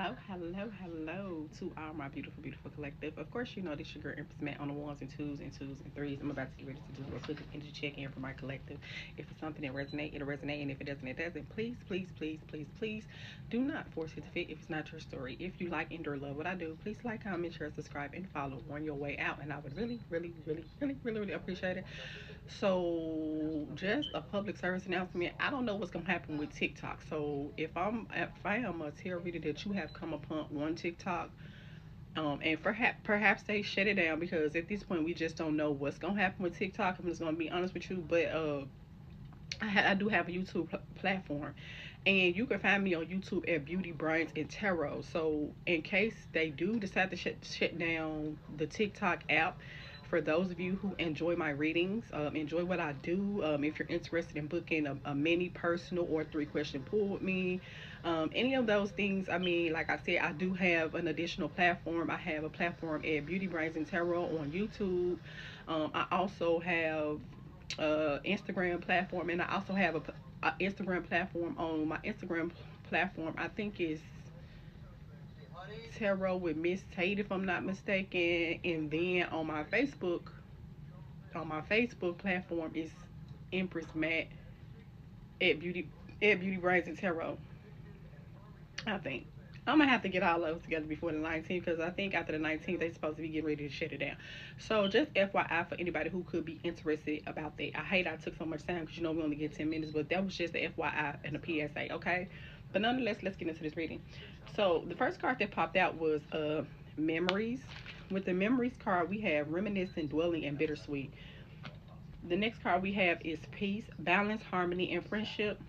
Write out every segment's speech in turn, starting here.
Hello to all my beautiful collective. Of course, you know this your girl Empress Matt on the ones and twos and threes. I'm about to get ready to do a quick energy check in for my collective. If it's something that resonates, it'll resonate, and if it doesn't, it doesn't. Please, do not force it to fit if it's not your story. If you like and or love what I do, please like, comment, share, subscribe, and follow on your way out, and I would really appreciate it. So, just a public service announcement. I don't know what's gonna happen with TikTok. So, if I am a tarot reader that you have come upon on TikTok, and perhaps they shut it down because at this point we just don't know what's gonna happen with TikTok. I'm just gonna be honest with you, but I do have a YouTube platform, and you can find me on YouTube at Beauty Brains and Tarot. So in case they do decide to shut down the TikTok app, for those of you who enjoy my readings, enjoy what I do, if you're interested in booking a mini personal or 3 question pool with me, any of those things, I mean, like I said, I do have an additional platform. I have a platform at Beauty Brains and Tarot on YouTube. I also have Instagram platform, and I also have a Instagram platform on my Instagram platform. I think is Tarot with Miss Tate, if I'm not mistaken. And then on my Facebook platform is Empress Matt at Beauty Brains and Tarot. I think. I'm gonna have to get all those together before the 19th because I think after the 19th they're supposed to be getting ready to shut it down. So just FYI for anybody who could be interested about that. I hate I took so much time because you know we only get 10 minutes, but that was just the FYI and the PSA, okay? But nonetheless, let's get into this reading. So the first card that popped out was memories. With the memories card, we have reminiscing, dwelling, and bittersweet. The next card we have is peace, balance, harmony, and friendship.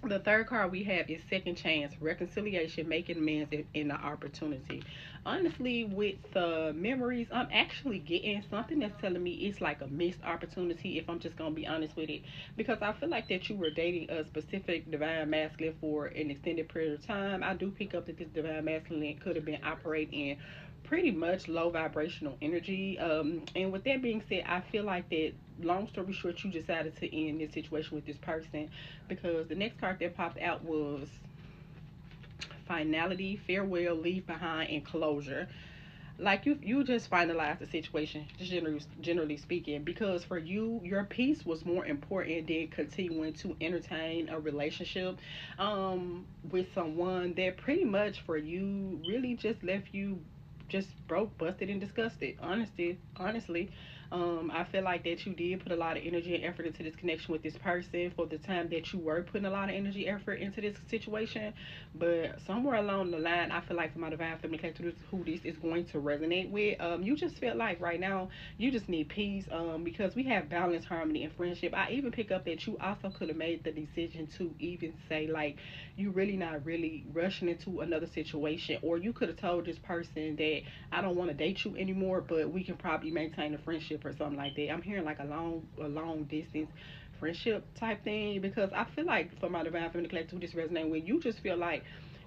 The third card we have is second chance, reconciliation, making amends, in the opportunity. Honestly, with the memories, I'm actually getting something that's telling me it's like a missed opportunity, if I'm just gonna be honest with it. Because I feel like that you were dating a specific divine masculine for an extended period of time. I do pick up that this divine masculine could have been operating in pretty much low vibrational energy. And with that being said, I feel like that, long story short, you decided to end this situation with this person because the next card that popped out was finality, farewell, leave behind, and closure. Like you just finalized the situation, just generally speaking, because for you, your peace was more important than continuing to entertain a relationship with someone that pretty much for you really just left you just broke, busted, and disgusted. Honestly, I feel like that you did put a lot of energy and effort into this connection with this person for the time that you were putting a lot of energy, effort into this situation. But somewhere along the line, I feel like for my divine feminine collective, who this is going to resonate with, you just feel like right now you just need peace. Because we have balance, harmony, and friendship. I even pick up that you also could have made the decision to even say like you really not really rushing into another situation, or you could have told this person that I don't want to date you anymore, but we can probably maintain a friendship or something like that. I'm hearing like a long distance friendship type thing because I feel like for my divine feminine collective, who this resonate with, you just feel like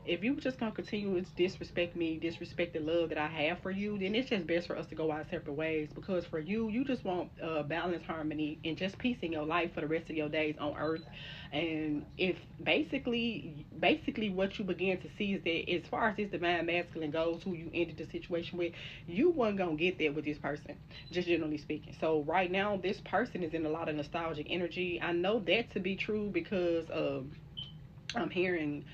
if you just gonna continue to disrespect me, disrespect the love that I have for you, then it's just best for us to go our separate ways. Because for you, you just want balance, harmony, and just peace in your life for the rest of your days on Earth. And if basically what you begin to see is that as far as this divine masculine goes, who you ended the situation with, you wasn't gonna get there with this person, just generally speaking. So right now, this person is in a lot of nostalgic energy. I know that to be true because I'm hearing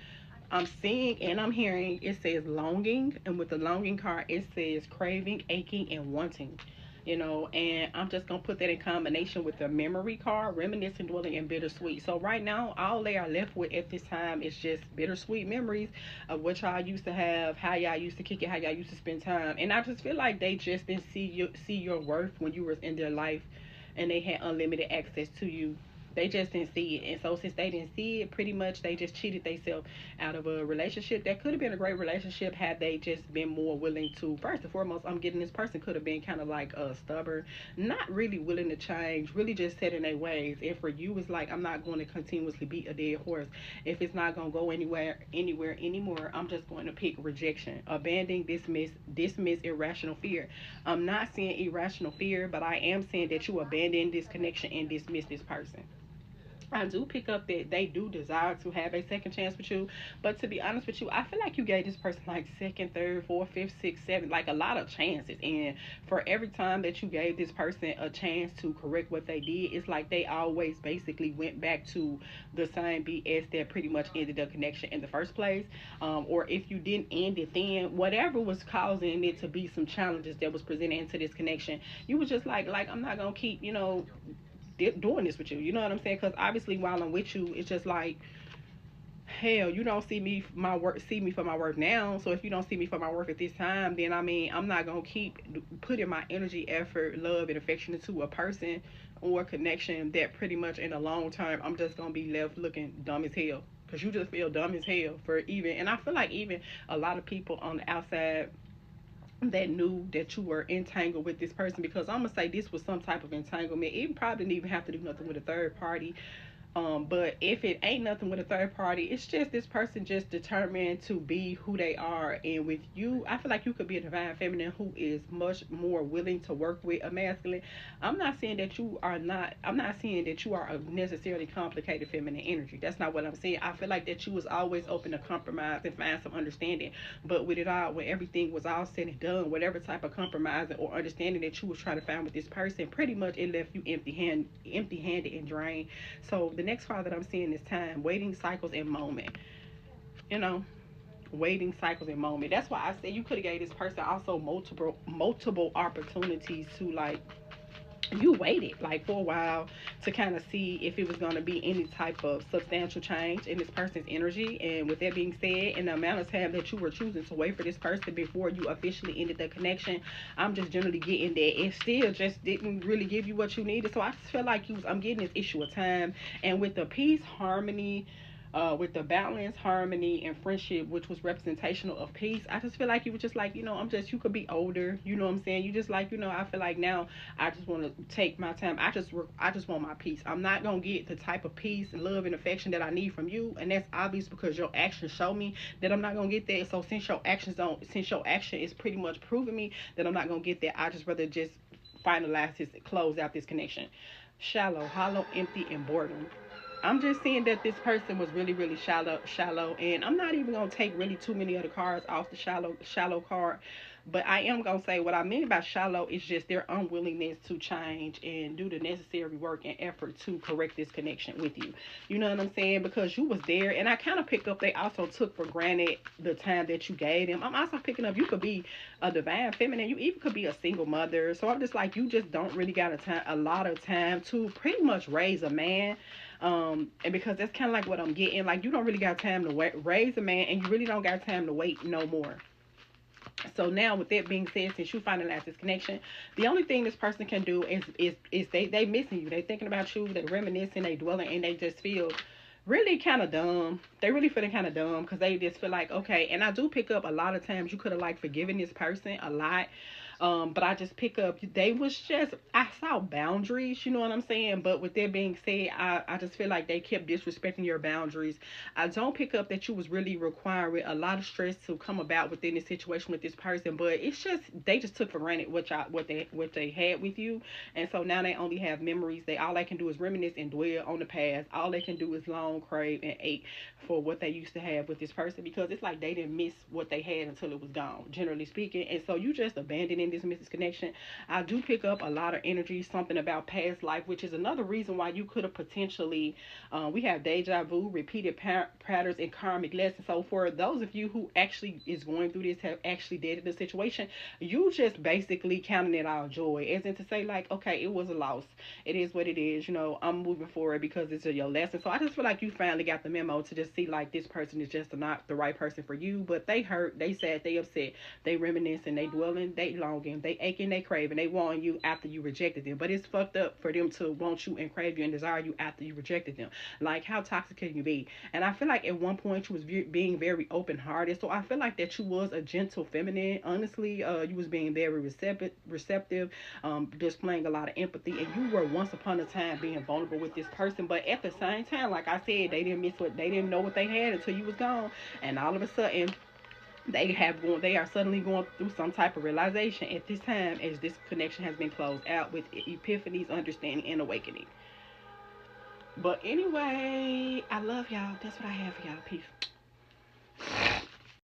I'm seeing and I'm hearing it says longing, and with the longing card, it says craving, aching, and wanting. And I'm just gonna put that in combination with the memory card, reminiscent, dwelling, and bittersweet. So right now, all they are left with at this time is just bittersweet memories of what y'all used to have, how y'all used to kick it, how y'all used to spend time. And I just feel like they just didn't see your worth when you were in their life, and they had unlimited access to you. They just didn't see it. And so since they didn't see it, pretty much they just cheated themselves out of a relationship that could have been a great relationship had they just been more willing to. First and foremost, I'm getting this person could have been kind of like stubborn, not really willing to change, really just set in their ways. And for you, it's like I'm not going to continuously beat a dead horse. If it's not going to go anywhere anymore, I'm just going to pick rejection, abandon, dismiss irrational fear. I'm not saying irrational fear, but I am saying that you abandon this connection and dismiss this person. I do pick up that they do desire to have a second chance with you. But to be honest with you, I feel like you gave this person like second, third, fourth, fifth, sixth, seventh, like a lot of chances. And for every time that you gave this person a chance to correct what they did, it's like they always basically went back to the same BS that pretty much ended the connection in the first place. Or if you didn't end it, then whatever was causing it to be some challenges that was presented into this connection, you was just like I'm not gonna keep, doing this with you. You know what I'm saying? Because obviously, while I'm with you, it's just like, hell, you don't see me for my work now. So if you don't see me for my work at this time, then I mean, I'm not gonna keep putting my energy, effort, love, and affection into a person or a connection that pretty much in the long term, I'm just gonna be left looking dumb as hell. Cause you just feel dumb as hell for even, and I feel like even a lot of people on the outside that knew that you were entangled with this person, because I'm gonna say this was some type of entanglement. It probably didn't even have to do nothing with a third party. But if it ain't nothing with a third party, it's just this person just determined to be who they are. And with you, I feel like you could be a divine feminine who is much more willing to work with a masculine. I'm not saying that you are not. I'm not saying that you are a necessarily complicated feminine energy. That's not what I'm saying. I feel like that you was always open to compromise and find some understanding. But with it all, when everything was all said and done, whatever type of compromising or understanding that you was trying to find with this person, pretty much it left you empty handed and drained. So the next card that I'm seeing is time, waiting cycles and moment. You know, waiting cycles and moment. That's why I say you could have gave this person also multiple opportunities to like, you waited like for a while to kind of see if it was going to be any type of substantial change in this person's energy. And with that being said, in the amount of time that you were choosing to wait for this person before you officially ended the connection, I'm just generally getting that it still just didn't really give you what you needed. So I just feel like I'm getting this issue of time. And with the peace, harmony, with the balance, harmony, and friendship, which was representational of peace, I just feel like you were just like, you could be older. You know what I'm saying? You just like, I feel like now I just want to take my time. I just want my peace. I'm not gonna get the type of peace and love and affection that I need from you, and that's obvious because your actions show me that I'm not gonna get that. So since your action is pretty much proving me that I'm not gonna get that, I just rather just close out this connection. Shallow, hollow, empty, and boredom. I'm just seeing that this person was really, really shallow, and I'm not even gonna take really too many of the cards off the shallow card. But I am gonna say what I mean by shallow is just their unwillingness to change and do the necessary work and effort to correct this connection with you. You know what I'm saying? Because you was there, and I kind of pick up they also took for granted the time that you gave them. I'm also picking up you could be a divine feminine, you even could be a single mother. So I'm just like you just don't really got a lot of time to pretty much raise a man. And because that's kind of like what I'm getting, like you don't really got time to raise a man, and you really don't got time to wait no more. So now, with that being said, since you finalized this connection, the only thing this person can do is they missing you. They thinking about you. They reminiscing. They dwelling, and they just feel really kind of dumb. They really feeling kind of dumb because they just feel like okay. And I do pick up a lot of times you could have like forgiven this person a lot, but I just pick up they was just I saw boundaries, you know what I'm saying? But with that being said, I just feel like they kept disrespecting your boundaries. I don't pick up that you was really requiring a lot of stress to come about within this situation with this person, but it's just they just took for granted what they had with you. And so now they only have memories. All they can do is reminisce and dwell on the past. All they can do is long crave and ache for what they used to have with this person, because it's like they didn't miss what they had until it was gone, generally speaking. And so you just abandoning this Mrs. Connection. I do pick up a lot of energy, something about past life, which is another reason why you could have potentially, we have deja vu, repeated patterns, and karmic lessons. So for those of you who actually is going through this, have actually dated the situation, you just basically counting it all joy, as in to say like, okay, it was a loss. It is what it is. I'm moving forward because it's your lesson. So I just feel like you finally got the memo to just see like this person is just not the right person for you. But they hurt, they sad, they upset, they reminiscing, they dwelling, they longing, they aching, they craving, they want you after you rejected them. But it's fucked up for them to want you and crave you and desire you after you rejected them. Like, how toxic can you be? And I feel like at one point you was being very open hearted. So I feel like that you was a gentle feminine. Honestly, you was being very receptive, displaying a lot of empathy, and you were once upon a time being vulnerable with this person. But at the same time, like I said, they didn't know what they had until you was gone, and all of a sudden they are suddenly going through some type of realization at this time, as this connection has been closed out with epiphanies, understanding, and awakening. But anyway, I love y'all. That's what I have for y'all. Peace.